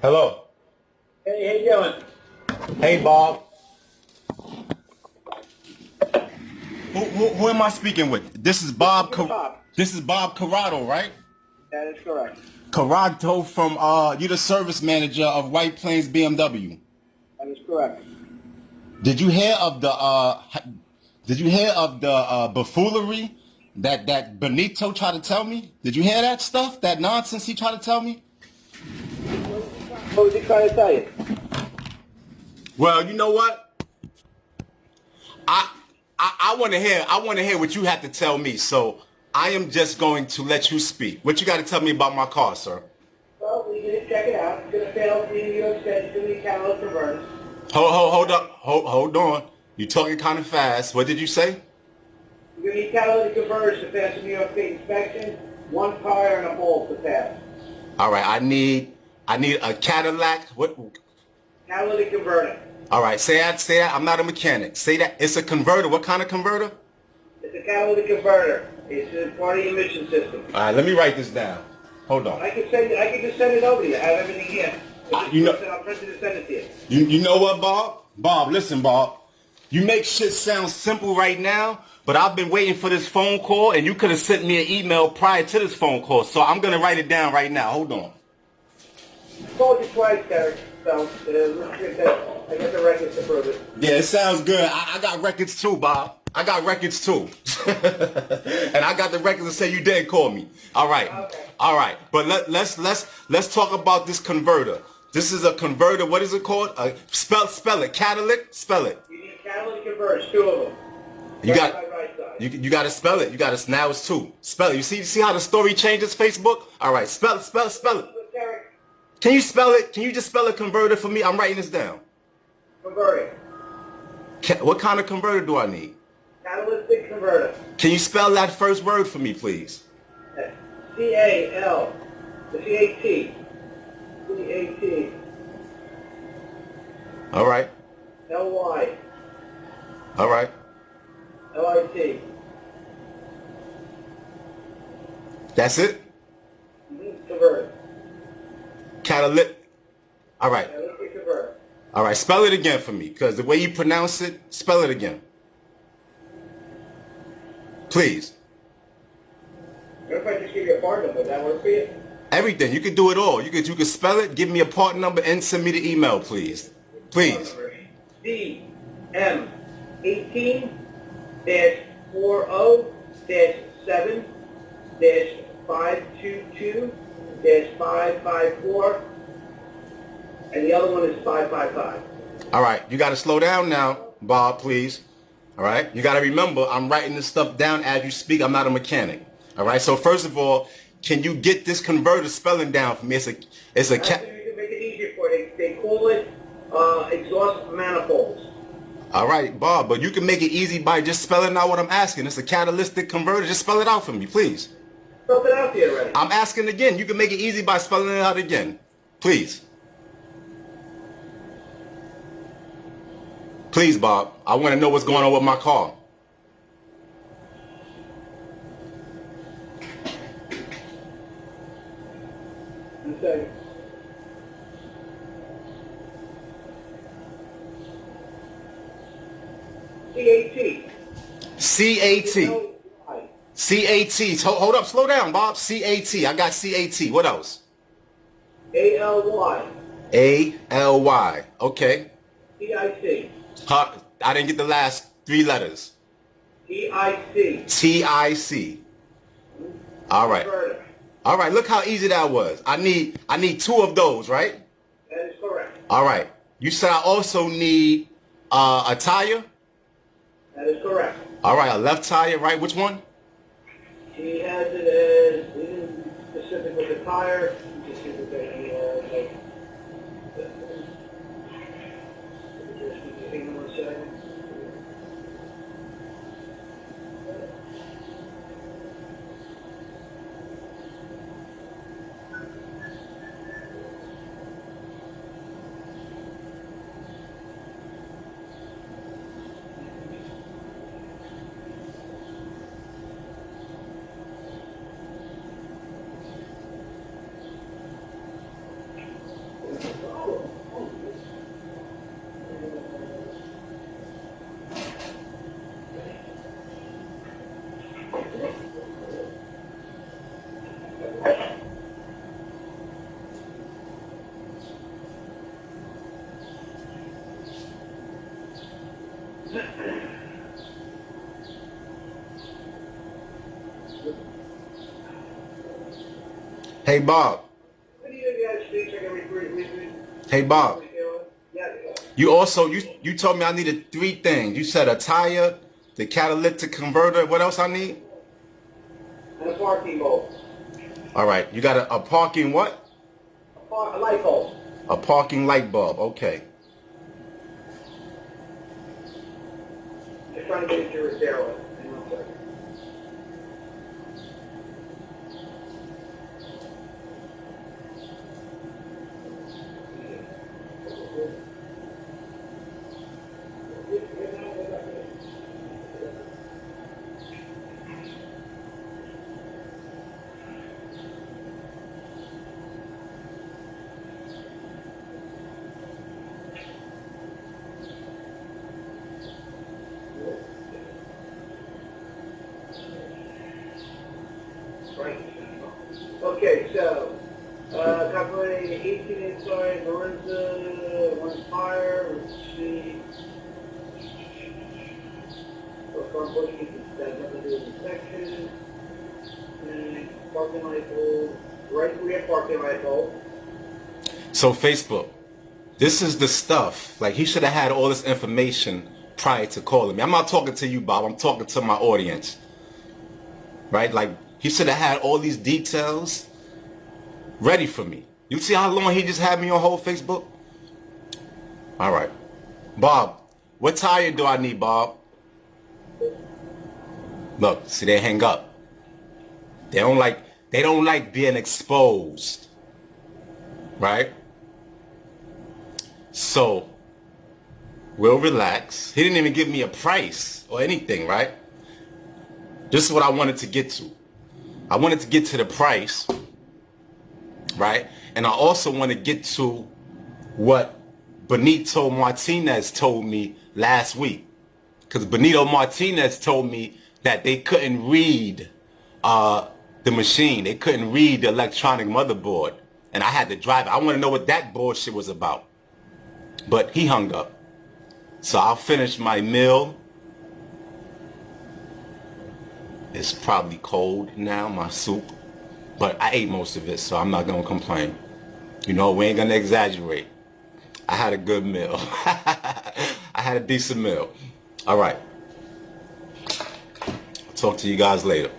Hello. Hey, how you doing? Hey, Bob. Who am I speaking with? This is Bob. Bob. This is Bob Corrado, right? That is correct. Corrado from you the service manager of White Plains BMW. That is correct. Did you hear of the buffoonery that Benito tried to tell me? Did you hear that stuff? That nonsense he tried to tell me? What was he trying to tell you? Well, you know what? I want to hear what you have to tell me. So I am just going to let you speak. What you got to tell me about my car, sir? Well, we need to check it out. It's going to fail the New York State. It's going to be catalytic converters. Hold on. You're talking kind of fast. What did you say? You're going to need catalytic converters to pass the New York State inspection. One tire and a bolt to pass. All right. I need a Cadillac. What? Catalytic converter. All right. Say that. I'm not a mechanic. Say that. It's a converter. What kind of converter? It's a catalytic converter. It's a part of the emission system. All right. Let me write this down. Hold on. I can just send it over to you. I have everything here. I'll print it and send it to you. You know what, Bob? Bob, listen, Bob. You make shit sound simple right now, but I've been waiting for this phone call, and you could have sent me an email prior to this phone call, so I'm going to write it down right now. Hold on. I called you twice, Derek, so let's get that. I got the records to prove it. Yeah, it sounds good. I got records too, Bob. I got records too. And I got the records to say you didn't call me. All right. Okay. All right. But let's talk about this converter. This is a converter. What is it called? Spell it. Catalytic. Spell it. You need catalytic converters, two of them. You got Right side. you got to spell it. You got to now it's two. Spell it. You see how the story changes Facebook? All right. Spell it. Look, Derek, Can you spell it? Can you just spell a converter for me? I'm writing this down. converting. What kind of converter do I need? Catalytic converter. Can you spell that first word for me, please? C-A-L. The C-A-T. C-A-T. All right. L-Y. All right. L-I-T. That's it? Converter. Catalytic. All right. Catalytic converter. All right. Spell it again for me, because the way you pronounce it, spell it again. Please. What if I just give you a part number? Would that work for you? Everything. You can do it all. You can spell it, give me a part number, and send me the email, please. Please. DM18-40-7-522-554, and the other one is 555. All right. You got to slow down now, Bob, please. All right. You got to remember, I'm writing this stuff down as you speak. I'm not a mechanic. All right. So first of all, can you get this converter spelling down for me? It's a I think we can make it easier for you. They call it exhaust manifolds. All right, Bob, but you can make it easy by just spelling out what I'm asking. It's a catalytic converter. Just spell it out for me, please. Spelled it out to you already. I'm asking again. You can make it easy by spelling it out again. Please. Please, Bob. I want to know what's going on with my car. One second. C-A-T. C-A-T. L-Y. C-A-T. Hold up. Slow down, Bob. C-A-T. I got C-A-T. What else? A-L-Y. A-L-Y. Okay. T-I-C. I didn't get the last three letters. T-I-C. T-I-C. All right. Converter. All right. Look how easy that was. I need two of those, right? That is correct. All right. You said I also need a tire? That is correct. All right. A left tire, right? Which one? She has it as specific with the tire. Just give it hang on one second. Hey, Bob. Hey, Bob. You also, you told me I needed 3 things. You said a tire, the catalytic converter. What else I need? And a parking bulb. All right. You got a parking what? A light bulb. A parking light bulb. Okay. Just trying to get into your repair list. Hang on a second. Okay, so, calculating 18 inside Lorenzo, 1 fire, let's see. So front bushing has nothing to do with inspection. And parking light bulb, right rear parking light bulb. So Facebook, this is the stuff. Like, he should have had all this information prior to calling me. I'm not talking to you, Bob. I'm talking to my audience. Right? Like, he should have had all these details ready for me. You see how long he just had me on hold, Facebook? All right. Bob, what tire do I need, Bob? Look, see, they hang up. They don't like being exposed. Right? So, we'll relax. He didn't even give me a price or anything, right? This is what I wanted to get to. I wanted to get to the price, right? And I also want to get to what Benito Martinez told me last week. Because Benito Martinez told me that they couldn't read the machine. They couldn't read the electronic motherboard. And I had to drive it. I want to know what that bullshit was about. But he hung up. So I'll finish my meal. It's probably cold now, my soup. But I ate most of it, so I'm not going to complain. You know, we ain't going to exaggerate. I had a good meal. I had a decent meal. All right. I'll talk to you guys later.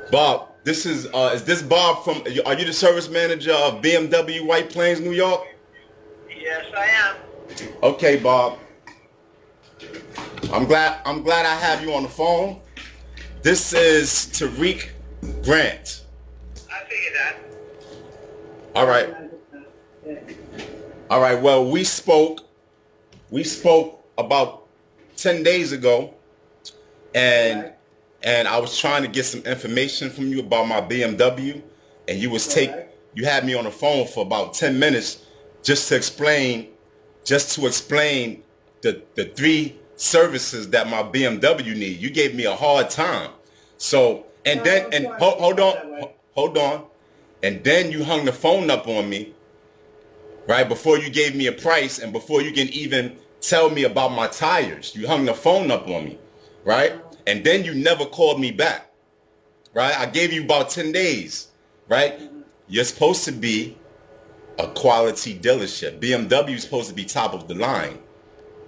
Bob, this is this Bob from, are you the service manager of BMW White Plains, New York? Yes, I am. Okay, Bob. I'm glad I have you on the phone. This is Tariq Grant. I figured that. All right. All right. Well, we spoke about 10 days ago, and I was trying to get some information from you about my BMW, and you had me on the phone for about 10 minutes just to explain the three services that my BMW need. You gave me a hard time. So, and then, and hold on. And then you hung the phone up on me, right? Before you gave me a price and before you can even tell me about my tires. You hung the phone up on me, right? And then you never called me back, right? I gave you about 10 days, right? You're supposed to be a quality dealership. BMW is supposed to be top of the line,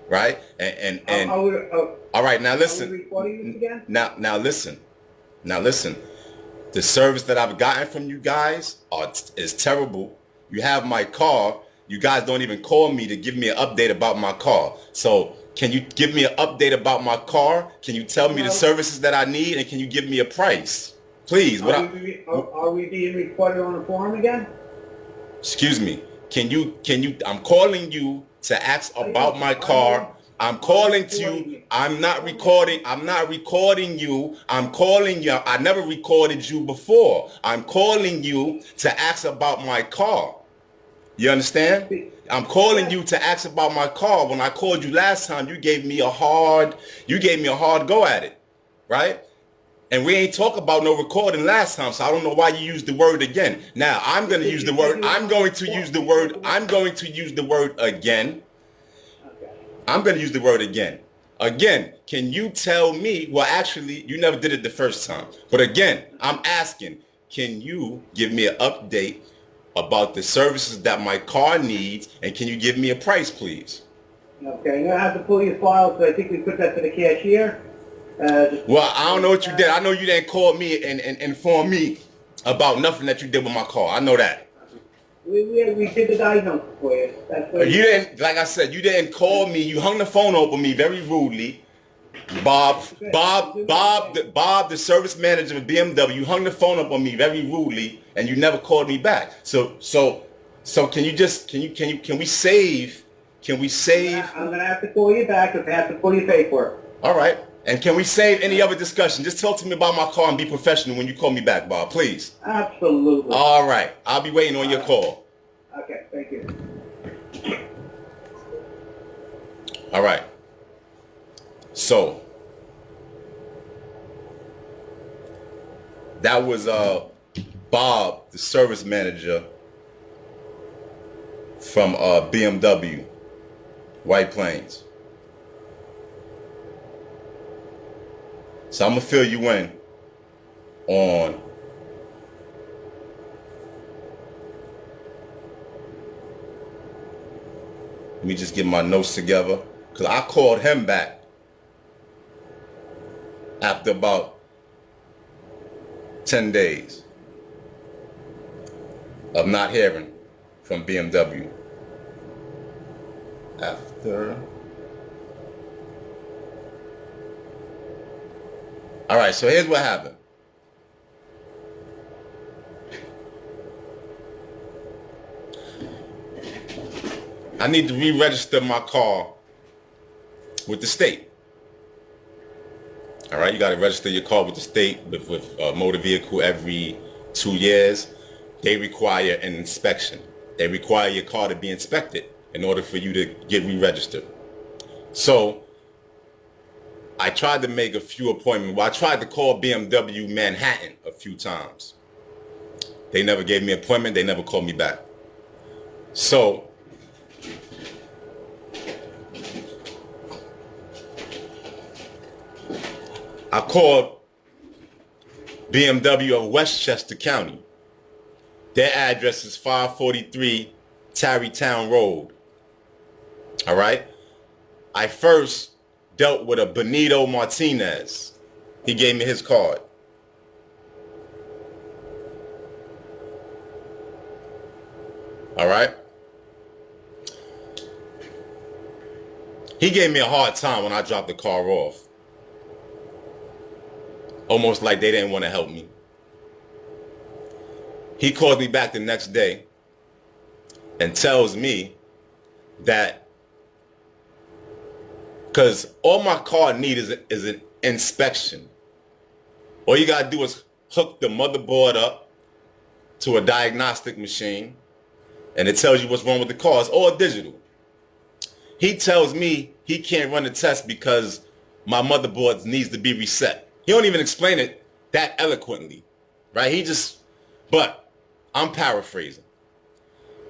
right? And all right, now listen. Are we recording this again? Now listen. The service that I've gotten from you guys is terrible. You have my car. You guys don't even call me to give me an update about my car. So can you give me an update about my car? Can you tell me the services that I need, and can you give me a price, please? Are we being recorded on the forum again? Excuse me. Can you? I'm calling you to ask about my car. I'm calling to you. I'm not recording you. I'm calling you. I never recorded you before. I'm calling you to ask about my car. You understand? I'm calling you to ask about my car. When I called you last time, you gave me a hard go at it, right? And we ain't talk about no recording last time, so I don't know why you used the word again. Now I'm going to use the word. I'm going to use the word again. I'm going to use the word again. Again, can you tell me, well, actually, you never did it the first time. But again, I'm asking, can you give me an update about the services that my car needs, and can you give me a price, please? Okay, I'm going to have to pull your file, so I think we put that to the cashier. Well, I don't know what you did. I know you didn't call me and inform me about nothing that you did with my car. I know that. We did the diagnosis for you. You didn't, like I said, you didn't call me. You hung the phone up on me very rudely. Bob, the service manager of BMW, you hung the phone up on me very rudely, and you never called me back. So can we save? I'm gonna have to call you back if I have to pull your paperwork. All right. And can we save any other discussion? Just talk to me about my car and be professional when you call me back, Bob, please. Absolutely. All right. I'll be waiting on your call. Okay, thank you. All right. So that was Bob, the service manager from BMW, White Plains. So I'm gonna fill you in on let me just get my notes together, because I called him back after about 10 days of not hearing from BMW. All right, so here's what happened. I need to re-register my car with the state. All right, you got to register your car with the state with motor vehicle every 2 years. They require an inspection. They require your car to be inspected in order for you to get re-registered. So I tried to make a few appointments. Well, I tried to call BMW Manhattan a few times. They never gave me an appointment. They never called me back. So I called BMW of Westchester County. Their address is 543 Tarrytown Road. All right. I first dealt with a Benito Martinez. He gave me his card. All right. He gave me a hard time when I dropped the car off. Almost like they didn't want to help me. He calls me back the next day and tells me that because all my car needs is an inspection. All you got to do is hook the motherboard up to a diagnostic machine and it tells you what's wrong with the car. It's all digital. He tells me he can't run the test because my motherboard needs to be reset. He don't even explain it that eloquently, right? But I'm paraphrasing.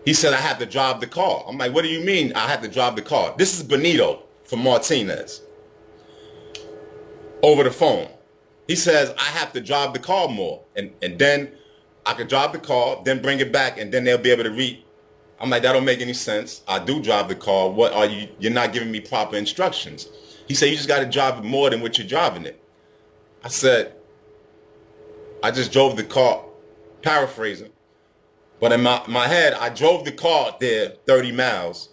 He said I have to drive the car. I'm like, what do you mean I have to drive the car? This is Benito from Martinez over the phone. He says I have to drive the car more and then I could drive the car, then bring it back and then they'll be able to read. I'm like, that don't make any sense. I do drive the car. What are you? You're not giving me proper instructions. He said, you just got to drive it more than what you're driving it. I said, I just drove the car, paraphrasing. But in my head, I drove the car there 30 miles.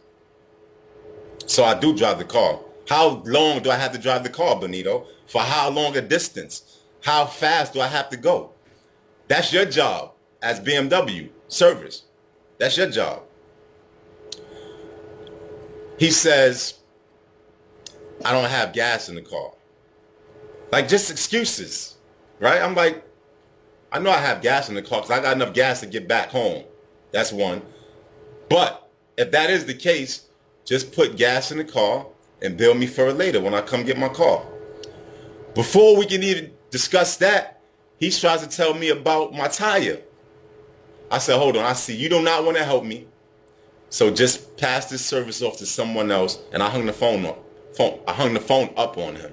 So I do drive the car. How long do I have to drive the car, Benito? For how long a distance? How fast do I have to go? That's your job as BMW service. That's your job. He says, I don't have gas in the car. Like, just excuses, right? I'm like, I know I have gas in the car because I got enough gas to get back home. That's one. But if that is the case, just put gas in the car and bill me for it later when I come get my car. Before we can even discuss that, he tries to tell me about my tire. I said, hold on, I see you do not want to help me. So just pass this service off to someone else. And I hung the phone up. I hung the phone up on him.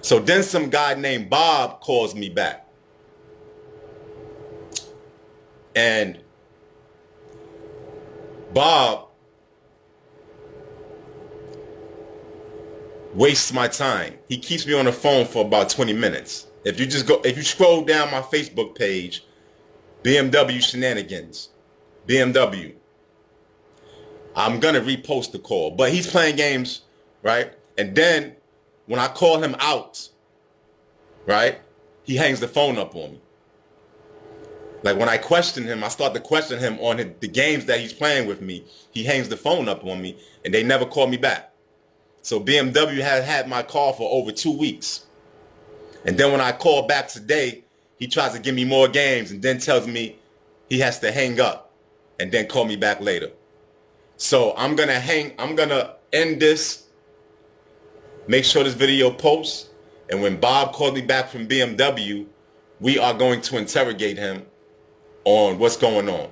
So then some guy named Bob calls me back. And Bob wastes my time. He keeps me on the phone for about 20 minutes. If you scroll down my Facebook page, BMW Shenanigans, BMW, I'm going to repost the call. But he's playing games, right? And then when I call him out, right, he hangs the phone up on me. Like when I question him, I start to question him on the games that he's playing with me. He hangs the phone up on me and they never call me back. So BMW has had my car for over 2 weeks. And then when I call back today, he tries to give me more games and then tells me he has to hang up and then call me back later. So I'm going to end this, make sure this video posts. And when Bob calls me back from BMW, we are going to interrogate him on what's going on.